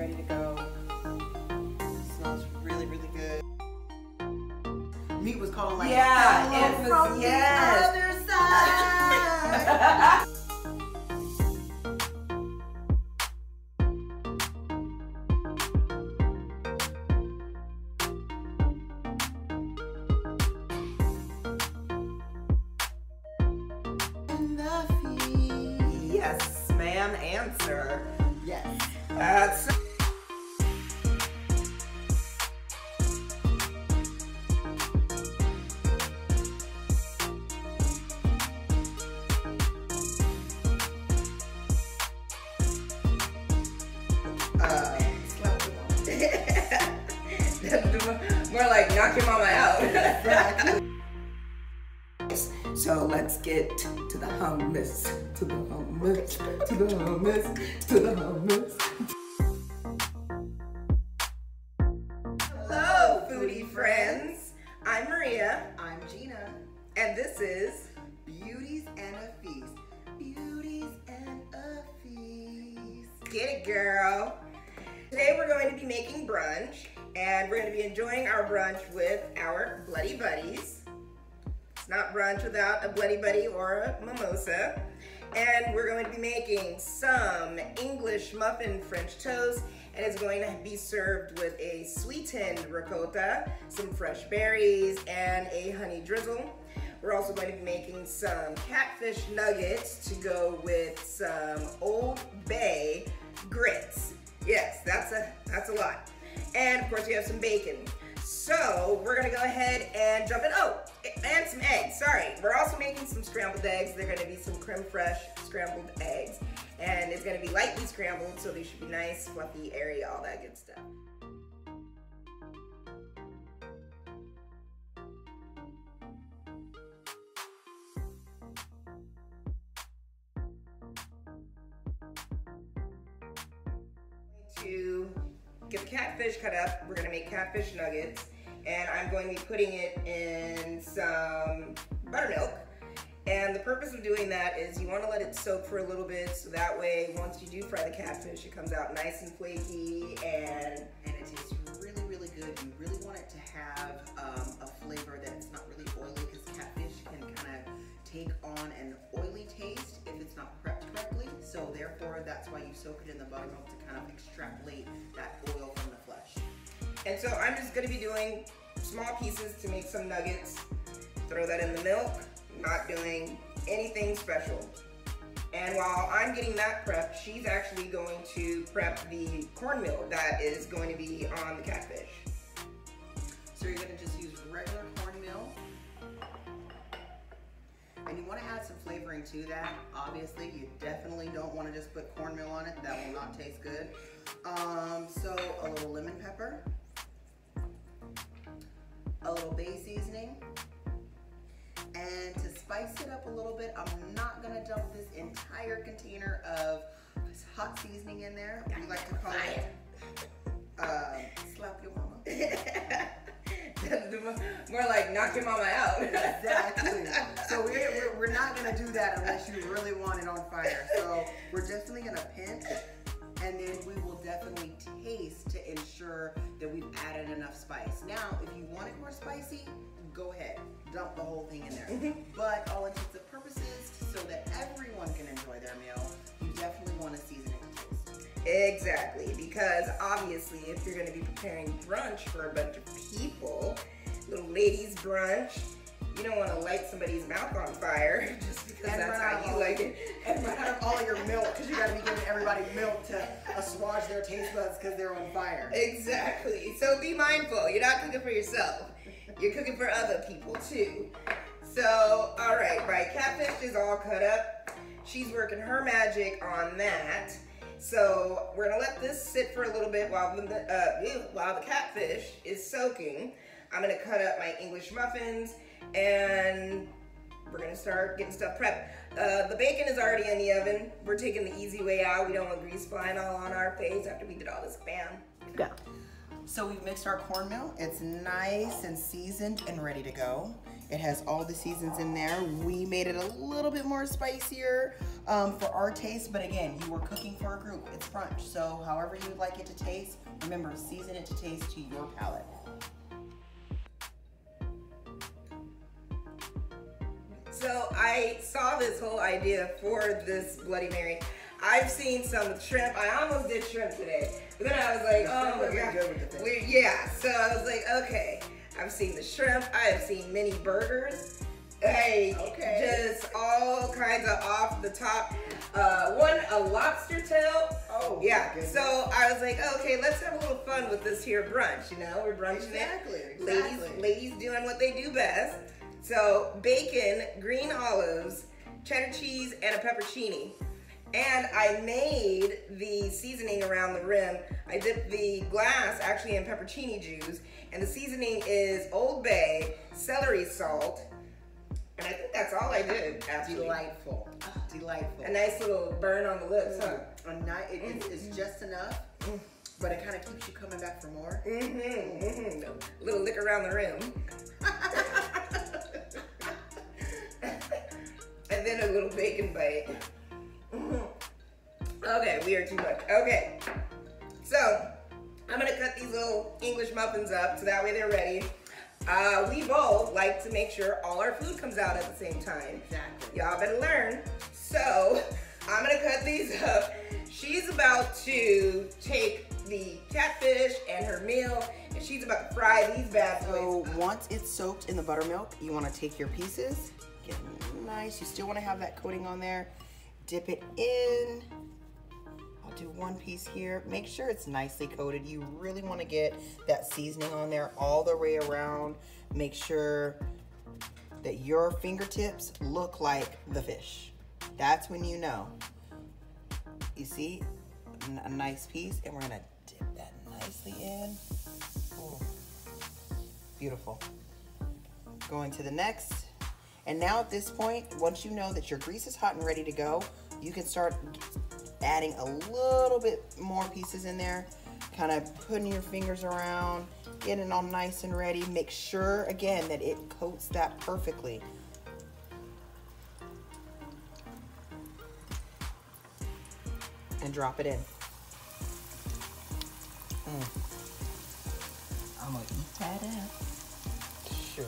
ready to go. Smells really, really good. Meat was calling like, yeah, it was from the other side. Yes, ma'am, answer. Yes. That's more like knock your mama out. Exactly. So let's get to the hummus, to the hummus, to the hummus, to the hummus. Hello, foodie friends. I'm Maria. I'm Gina. And this is Beauties and a Feast. Beauties and a Feast. Get It Girl. Today we're going to be making brunch, and we're going to be enjoying our brunch with our Bloody Buddies. It's not brunch without a Bloody Buddy or a mimosa. And we're going to be making some English muffin French toast, and it's going to be served with a sweetened ricotta, some fresh berries, and a honey drizzle. We're also going to be making some catfish nuggets to go with some Old Bay grits. Yes, that's a lot. And of course we have some bacon. So we're gonna go ahead and jump in. Oh, and some eggs, sorry. We're also making some scrambled eggs. They're gonna be some creme fraiche scrambled eggs. And it's gonna be lightly scrambled, so they should be nice, fluffy, airy, all that good stuff. To get the catfish cut up, we're gonna make catfish nuggets, and I'm going to be putting it in some buttermilk. And the purpose of doing that is you want to let it soak for a little bit, so that way once you do fry the catfish, it comes out nice and flaky and it tastes really, really good. You really want it to have a flavor that's not really oily, because catfish can kind of take on an oily taste if it's not prepped correctly. So therefore, that's why you soak it in the buttermilk, to kind of extrapolate that oil from the flesh. And so I'm just going to be doing small pieces to make some nuggets. Throw that in the milk, not doing anything special. And while I'm getting that prepped, she's actually going to prep the cornmeal that is going to be on the catfish. So you're going to just use regular cornmeal. And you want to add some flavoring to that. Obviously, you definitely don't want to just put cornmeal on it. That will not taste good. So a little lemon pepper, a little bay seasoning, and to spice it up a little bit, I'm not going to dump this entire container of this hot seasoning in there. We like to call it slap your mama. More like knock your mama out. Exactly. So we're not going to do that unless you really want it on fire. So we're definitely going to pinch, and then we will definitely taste to ensure that we've added enough spice. Now, if you want it more spicy, go ahead. Dump the whole thing in there. But all intents and purposes, so that everyone can enjoy their meal, you definitely want to season it to taste. Exactly, because obviously if you're going to be preparing brunch for a bunch of people, little ladies brunch, you don't want to light somebody's mouth on fire just because And that's how you like it. And run out of all of your milk, because you got to be giving everybody milk to assuage their taste buds because they're on fire. Exactly. So be mindful. You're not cooking for yourself. You're cooking for other people too. So, all right, my catfish is all cut up. She's working her magic on that. So we're gonna let this sit for a little bit while the catfish is soaking. I'm gonna cut up my English muffins, and we're gonna start getting stuff prepped. The bacon is already in the oven. We're taking the easy way out. We don't want grease flying all on our face after we did all this bam. Go. So we've mixed our cornmeal. It's nice and seasoned and ready to go. It has all the seasons in there. We made it a little bit more spicier for our taste, but again, you were cooking for a group. It's brunch, so however you'd like it to taste, remember, season it to taste to your palate. So I saw this whole idea for this Bloody Mary. I've seen some with shrimp. I almost did shrimp today, but then I was like, oh my god. Yeah, so I was like, okay. I've seen the shrimp. I have seen mini burgers. Hey, just all kinds of off the top. A lobster tail. Oh, yeah. So I was like, okay, let's have a little fun with this here brunch. You know, we're brunching it. Ladies doing what they do best. So bacon, green olives, cheddar cheese, and a peppercini. And I made the seasoning around the rim. I dipped the glass actually in peppercini juice, and the seasoning is Old Bay, celery salt, and I think that's all I did, actually. Delightful. Delightful. A nice little burn on the lips, huh? It's just enough, but it kind of keeps you coming back for more. A little lick around the rim. And then a little bacon bite. Okay, we are too much. Okay, so I'm gonna cut these little English muffins up so that way they're ready. We both like to make sure all our food comes out at the same time. Exactly. Y'all better learn. So I'm gonna cut these up. She's about to take the catfish and her meal, and she's about to fry these bad boys. So once it's soaked in the buttermilk, you want to take your pieces, get them nice. You still want to have that coating on there. Dip it in. I'll do one piece here. Make sure it's nicely coated. You really want to get that seasoning on there all the way around. Make sure that your fingertips look like the fish. That's when you know. You see, a nice piece, and we're gonna dip that nicely in. Ooh. Beautiful. Going to the next. And now at this point, once you know that your grease is hot and ready to go, you can start adding a little bit more pieces in there, kind of putting your fingers around, getting it all nice and ready. Make sure, again, that it coats that perfectly. And drop it in. I'm gonna eat that up. Sure.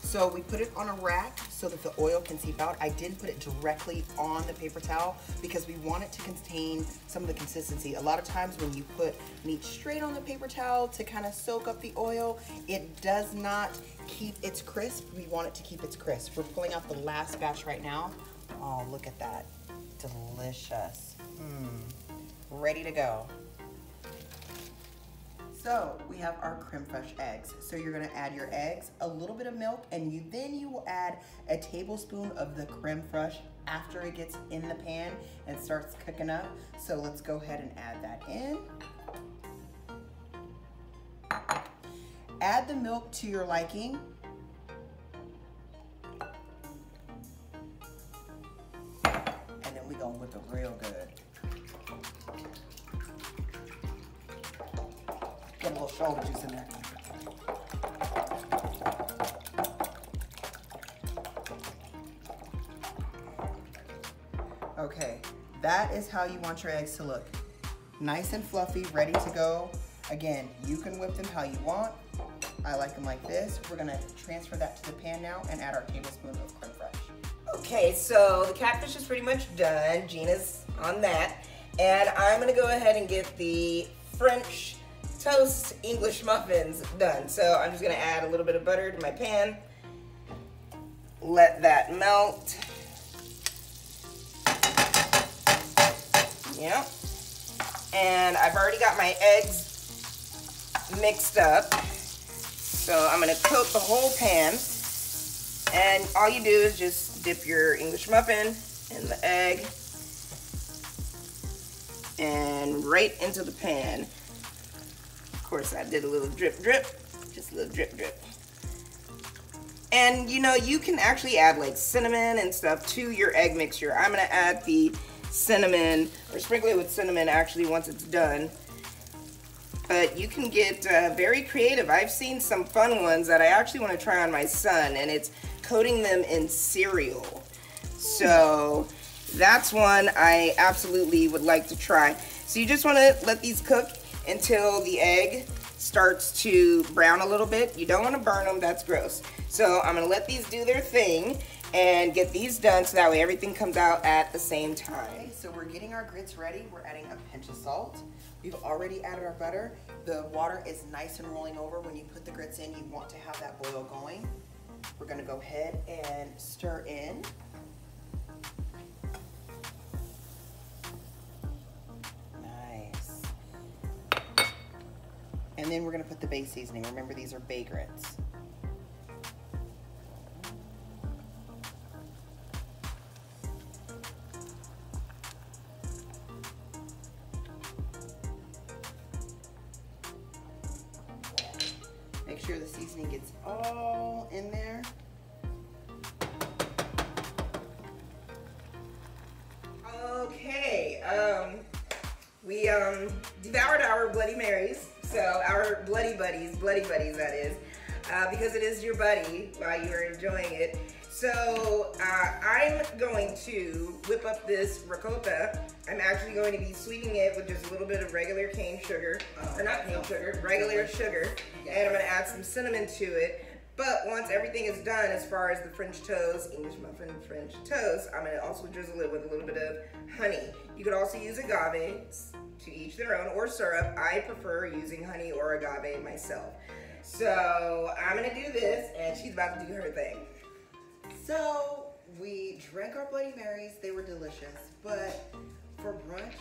So we put it on a rack so that the oil can seep out. I didn't put it directly on the paper towel because we want it to contain some of the consistency. A lot of times when you put meat straight on the paper towel to kind of soak up the oil, it does not keep its crisp. We want it to keep its crisp. We're pulling out the last batch right now. Oh, look at that. Delicious. Ready to go. So we have our creme fraiche eggs. So you're gonna add your eggs, a little bit of milk, and then you will add a tablespoon of the creme fraiche after it gets in the pan and starts cooking up. So let's go ahead and add that in. Add the milk to your liking. And then we're gonna whip it real good. Get a little shoulder juice in there. Okay, that is how you want your eggs to look. Nice and fluffy, ready to go. Again, you can whip them how you want. I like them like this. We're gonna transfer that to the pan now and add our tablespoon of creme fraiche. Okay, so the catfish is pretty much done. Gina's on that. And I'm gonna go ahead and get the French toast English muffins done. So I'm just gonna add a little bit of butter to my pan. Let that melt. Yep. And I've already got my eggs mixed up. So I'm gonna coat the whole pan. And all you do is just dip your English muffin in the egg and right into the pan. Of course, I did a little drip drip, just a little drip drip. And you know, you can actually add like cinnamon and stuff to your egg mixture. I'm gonna add the cinnamon, or sprinkle it with cinnamon actually once it's done. but you can get very creative. I've seen some fun ones that I actually want to try on my son, and it's coating them in cereal. So that's one I absolutely would like to try. So you just want to let these cook until the egg starts to brown a little bit. You don't want to burn them, that's gross. So I'm gonna let these do their thing and get these done so that way everything comes out at the same time. Okay, so we're getting our grits ready. We're adding a pinch of salt. We've already added our butter. The water is nice and rolling over. When you put the grits in, you want to have that boil going. We're gonna go ahead and stir in. Nice. And then we're gonna put the base seasoning. Remember, these are bay grits. Make sure the seasoning gets all in there. Okay, we devoured our Bloody Marys, so our Bloody Buddies that is, because it is your buddy while you are enjoying it. So I'm going to whip up this ricotta. I'm actually going to be sweetening it with just a little bit of regular cane sugar, or not cane sugar, regular sugar, and I'm going to add some cinnamon to it. But once everything is done, as far as the French toast, English muffin French toast, I'm going to also drizzle it with a little bit of honey. You could also use agaves, to each their own, or syrup. I prefer using honey or agave myself. So I'm going to do this, and she's about to do her thing. So we drank our Bloody Marys. They were delicious, but for brunch,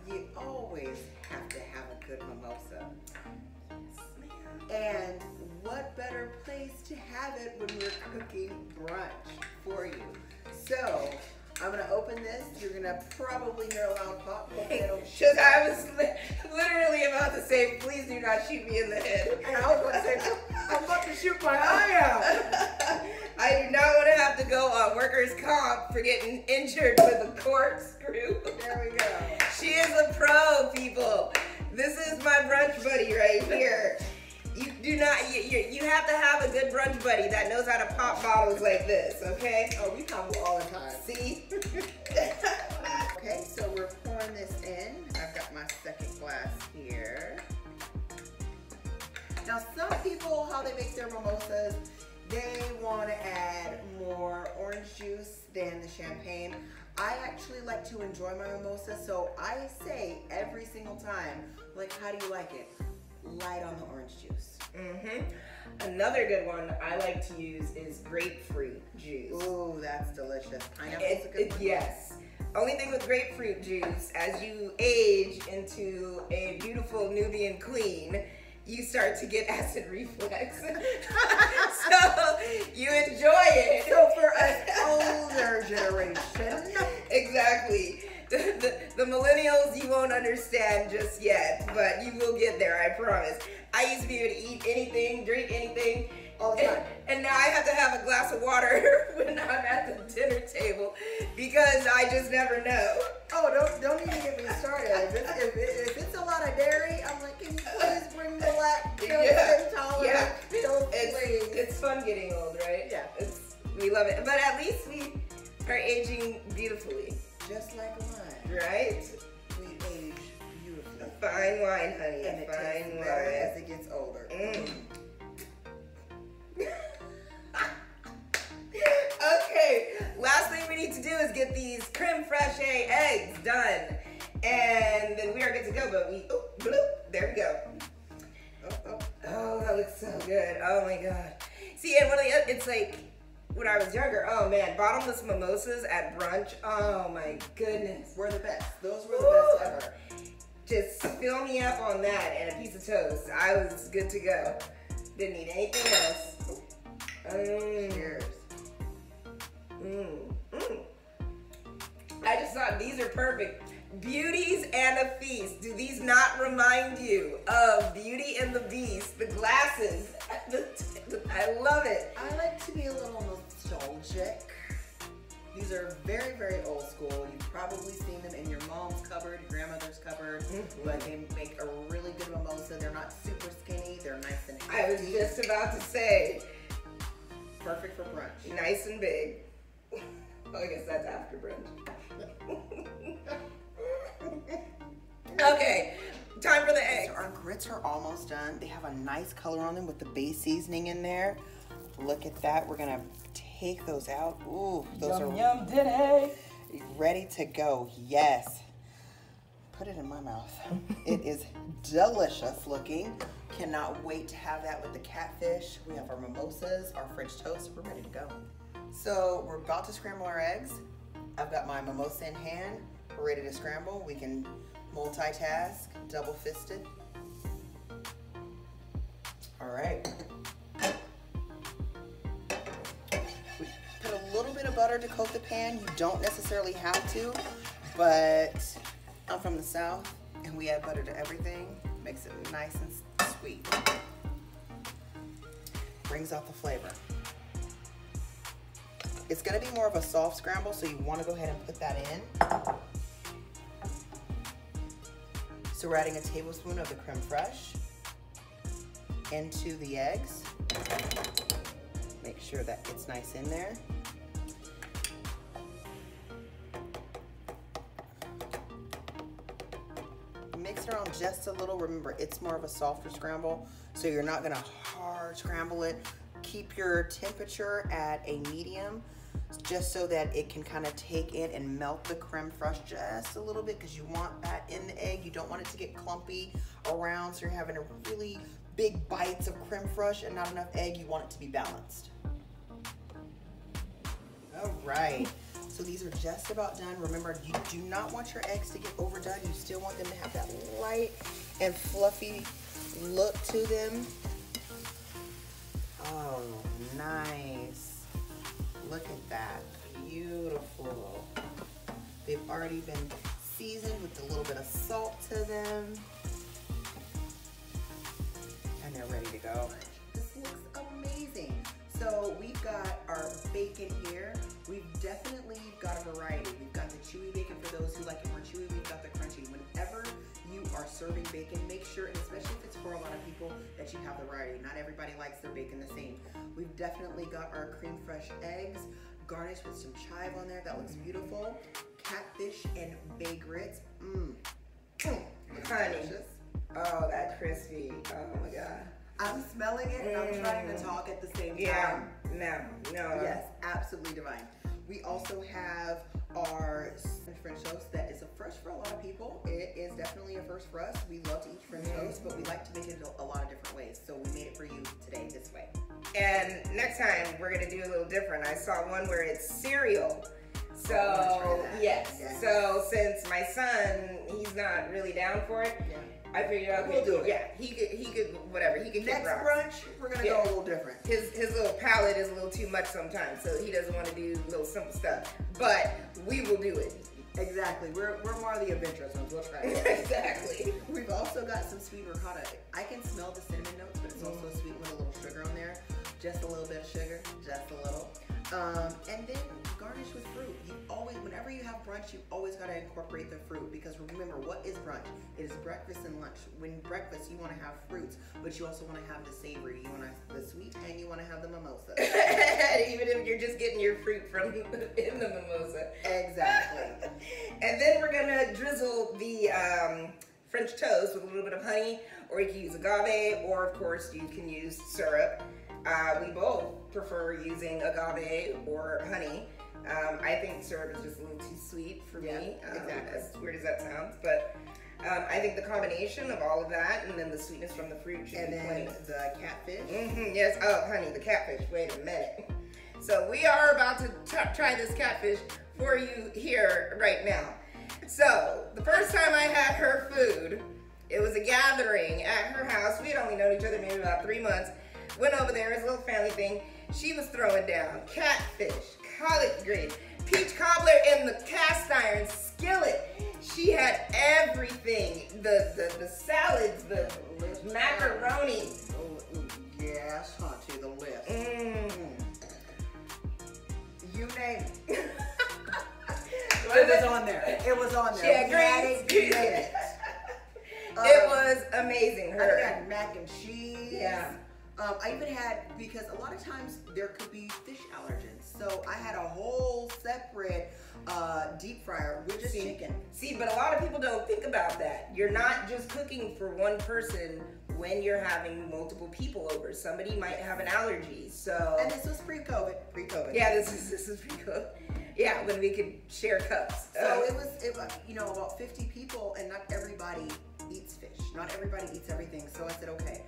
you always have to have a good mimosa. And what better place to have it when we're cooking brunch for you? So I'm gonna open this. You're gonna probably hear a loud pop. Because I was literally about to say, please do not shoot me in the head. And I was about to say, I'm about to shoot my eye out. I do not want to have to go on workers' comp for getting injured with a corkscrew. There we go. She is a pro, people. This is my brunch buddy right here. You do not, you have to have a good brunch buddy that knows how to pop bottles like this, okay? Oh, we pop all the time. See? Okay, so we're pouring this in. I've got my second glass here. Now, some people, how they make their mimosas, they want to add more orange juice than the champagne. I actually like to enjoy my mimosa, so I say every single time, like, how do you like it? Light on the orange juice. Another good one I like to use is grapefruit juice. Ooh, that's delicious. Pineapple's a good one. Yes. Only thing with grapefruit juice, as you age into a beautiful Nubian queen, you start to get acid reflux. So you enjoy it. So for us older generation. Exactly. The millennials, you won't understand just yet, but you will get there, I promise. I used to be able to eat anything, drink anything, all the time. And now I have to have a glass of water when I'm at the dinner table because I just never know. Oh, don't even get me started. If it's a lot of dairy, I'm like, can you please bring the lactose intolerant pills, please? It's fun getting old, right? Yeah. We love it. But at least we are aging beautifully. Just like wine. Right? We age beautifully. A fine wine, honey. And a fine wine. Better as it gets older. Okay, last thing we need to do is get these creme fraiche eggs done. And then we are good to go, but there we go. Oh, that looks so good. Oh my God. See, and it's like, when I was younger, oh man, bottomless mimosas at brunch, oh my goodness. We're the best. Those were the best ever. Just fill me up on that and a piece of toast. I was good to go. Didn't need anything else. Cheers. I just thought these are perfect. Beauties and a Feast. Do these not remind you of Beauty and the Beast? The glasses. I love it. I like to be a little nostalgic. These These are very, very old school. You've probably seen them in your mom's cupboard, your grandmother's cupboard, but they make a really good mimosa. They're not super skinny. They're nice and hefty. I was just about to say. Perfect for brunch. Nice and big. Oh, I guess that's after brunch. Okay, time for the eggs. So our grits are almost done. They have a nice color on them with the base seasoning in there. Look at that. We're gonna take those out. Ooh, those are yum today. Ready to go. Yes. Put it in my mouth. It is delicious looking. Cannot wait to have that with the catfish. We have our mimosas, our French toast. We're ready to go. So we're about to scramble our eggs. I've got my mimosa in hand. We're ready to scramble. We can multitask, double fisted. All right. We put a little bit of butter to coat the pan. You don't necessarily have to, but I'm from the South and we add butter to everything. Makes it nice and sweet. Brings out the flavor. It's gonna be more of a soft scramble, so you wanna go ahead and put that in. So we're adding a tablespoon of the creme fraiche into the eggs. Make sure that it's nice in there. Mix it around just a little. Remember, it's more of a softer scramble, so you're not gonna hard scramble it. Keep your temperature at a medium, just so that it can kind of take in and melt the creme fraiche just a little bit, because you want that in the egg. You don't want it to get clumpy around, so you're having a really big bites of creme fraiche and not enough egg. You want it to be balanced. All right. So these are just about done. Remember, you do not want your eggs to get overdone. You still want them to have that light and fluffy look to them. Oh, nice. Look at that. Beautiful. They've already been seasoned with a little bit of salt to them. And they're ready to go. This looks amazing. So we've got our bacon here. We've definitely got a variety. We've got the chewy bacon for those who like it more chewy. We've got the crunchy. Whenever you are serving bacon, make sure, and especially if it's for a lot of people, that you have the variety. Not everybody likes their bacon the same. We've definitely got our creme fraiche eggs, garnished with some chive on there. That looks beautiful. Catfish and bay grits. Honey. Oh, that crispy. Oh my God. I'm smelling it and I'm trying to talk at the same time. Yeah, no. Yes, absolutely divine. We also have our French toast that is a first for a lot of people. It is definitely a first for us. We love to eat French toast, but we like to make it a lot of different ways. So we made it for you today this way. And next time we're gonna do a little different. I saw one where it's cereal. So yes. So since my son, he's not really down for it. Yeah. I figured out we'll do it. Yeah, he could whatever. He could next brunch. We're gonna go a little different. His little palate is a little too much sometimes, so he doesn't want to do little simple stuff. But we will do it. Exactly. We're more of the adventurous ones. We'll try it. Exactly. We've also got some sweet ricotta. I can smell the cinnamon notes, but it's also sweet with a little sugar on there. Just a little bit of sugar, just a little. And then garnish with fruit. You always, whenever you have brunch, you always got to incorporate the fruit, because remember, what is brunch? It is breakfast and lunch. When breakfast, you want to have fruits, but you also want to have the savory. You want the sweet, and you want to have the mimosa. Even if you're just getting your fruit from in the mimosa. Exactly. And then we're gonna drizzle the French toast with a little bit of honey, or you can use agave, or of course you can use syrup. We both prefer using agave or honey. I think syrup is just a little too sweet for me. Exactly. As weird as that sounds, but I think the combination of all of that and then the sweetness from the fruit should be plenty. The catfish. Yes. Oh, honey, the catfish. Wait a minute. So we are about to try this catfish for you here right now. So the first time I had her food, it was a gathering at her house. We had only known each other maybe about 3 months. Went over there, it was a little family thing. She was throwing down catfish, collard greens, peach cobbler in the cast iron skillet. She had everything. The salads, the macaroni. Oh, yes, Auntie, the list. You name it. was on there. It was on there. She had We had it, greens. we made it. It was amazing. I had mac and cheese. Yeah. I even had, because a lot of times there could be fish allergens. So I had a whole separate deep fryer with just chicken. See, but a lot of people don't think about that. You're not just cooking for one person when you're having multiple people over. Somebody might have an allergy, so. And this was pre-COVID. Yeah, this is pre-COVID. Yeah, when we could share cups. So it was, you know, about 50 people, and not everybody eats fish. Not everybody eats everything. So I said, okay,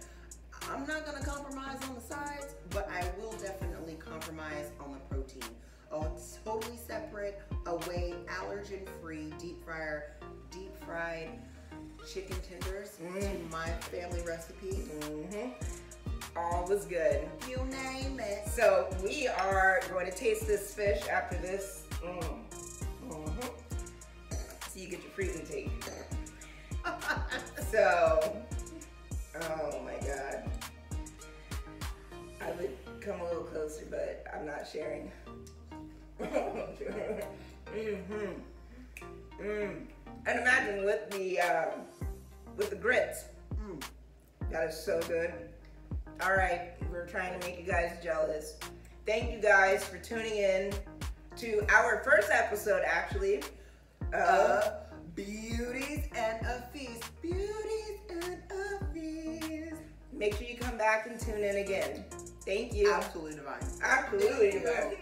I'm not gonna compromise on the sides, but I will definitely compromise on the protein. A totally separate, away, allergen-free deep fried chicken tenders to my family recipe. All was good. You name it. So we are going to taste this fish after this. So you get your fruit intake. So, oh my God. I would come a little closer, but I'm not sharing. And imagine with the grits. That is so good. All right, we're trying to make you guys jealous. Thank you guys for tuning in to our first episode, actually. Beauties and a Feast. Beauties and a Feast. Make sure you come back and tune in again. Thank you. Absolutely divine. Absolutely divine.